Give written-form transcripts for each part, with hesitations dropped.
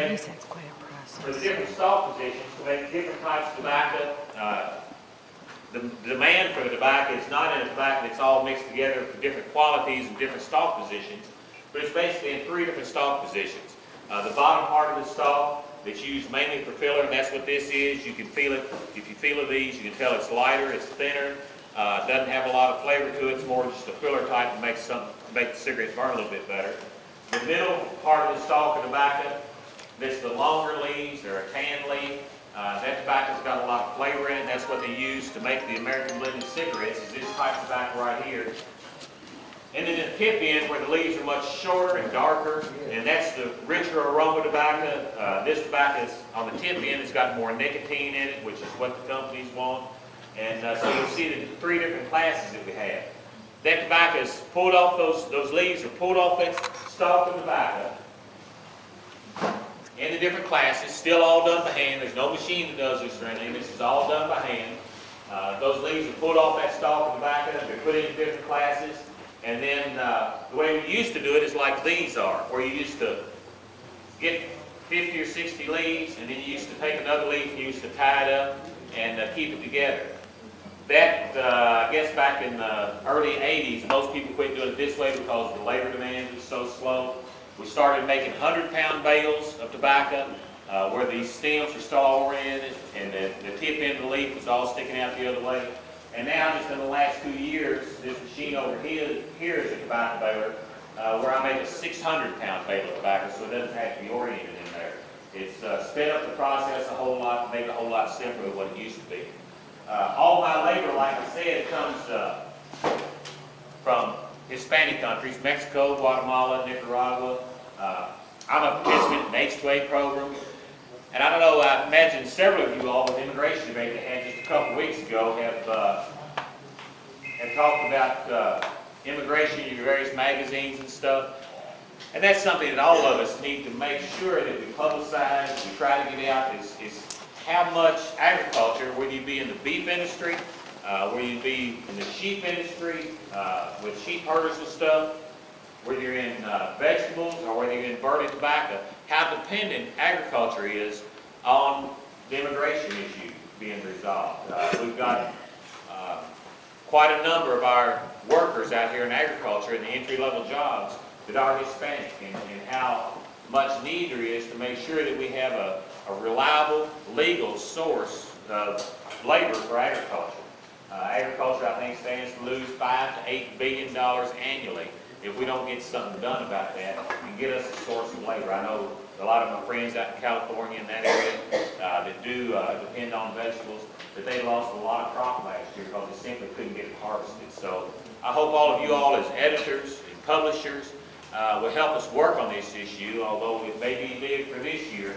make, That's quite a process. for the different stalk positions, to make different types of tobacco. The demand for the tobacco is not in a tobacco that's all mixed together for different qualities and different stalk positions, but it's basically in 3 different stalk positions. The bottom part of the stalk that's used mainly for filler, and that's what this is. You can feel it. If you feel these, you can tell it's lighter, it's thinner, doesn't have a lot of flavor to it. It's more just a filler type that makes the cigarette burn a little bit better. The middle part of the stalk of tobacco, this is the longer leaves or a tan leaf. That tobacco's got a lot of flavor in it. That's what they use to make the American blended cigarettes, is this type of tobacco right here. And then the tip end, where the leaves are much shorter and darker, and that's the richer aroma tobacco. This tobacco is, on the tip end, it's got more nicotine in it, which is what the companies want. And so you'll see the 3 different classes that we have. That tobacco is pulled off, those leaves are pulled off that stalk of tobacco in the different classes, still all done by hand. There's no machine that does this or anything. This is all done by hand. Those leaves are pulled off that stalk of tobacco. They're put into different classes. And then the way we used to do it is like these are, where you used to get 50 or 60 leaves, and then you used to take another leaf and you used to tie it up and keep it together. That, I guess back in the early 80s, most people quit doing it this way because the labor demand was so slow. We started making 100-pound bales of tobacco where these stems are stalk oriented and the tip end of the leaf was all sticking out the other way. And now, just in the last 2 years, this machine over here is a tobacco baler where I make a 600-pound bale of tobacco, so it doesn't have to be oriented in there. It's sped up the process a whole lot, made it a whole lot simpler than what it used to be. All my labor, like I said, comes from Hispanic countries, Mexico, Guatemala, Nicaragua. I'm a participant in the H-2A program. And I don't know, I imagine several of you all with the immigration debate they had just a couple weeks ago have talked about immigration in your various magazines and stuff. And that's something that all of us need to make sure that we publicize, we try to get out, is how much agriculture, whether you be in the beef industry, whether you be in the sheep industry, with sheep herders and stuff, whether you're in vegetables or whether you're in burning tobacco, how dependent agriculture is on the immigration issue being resolved. We've got quite a number of our workers out here in agriculture in the entry-level jobs that are Hispanic, and how much need there is to make sure that we have a reliable, legal source of labor for agriculture. Agriculture, I think, stands to lose $5 to $8 billion annually if we don't get something done about that and get us a source of labor. I know a lot of my friends out in California in that area that do depend on vegetables, that they lost a lot of crop last year because they simply couldn't get it harvested. So I hope all of you all as editors and publishers will help us work on this issue, although it may be big for this year.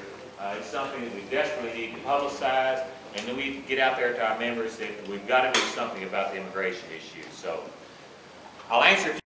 It's something that we desperately need to publicize, and then we get out there to our members that we've got to do something about the immigration issue. So I'll answer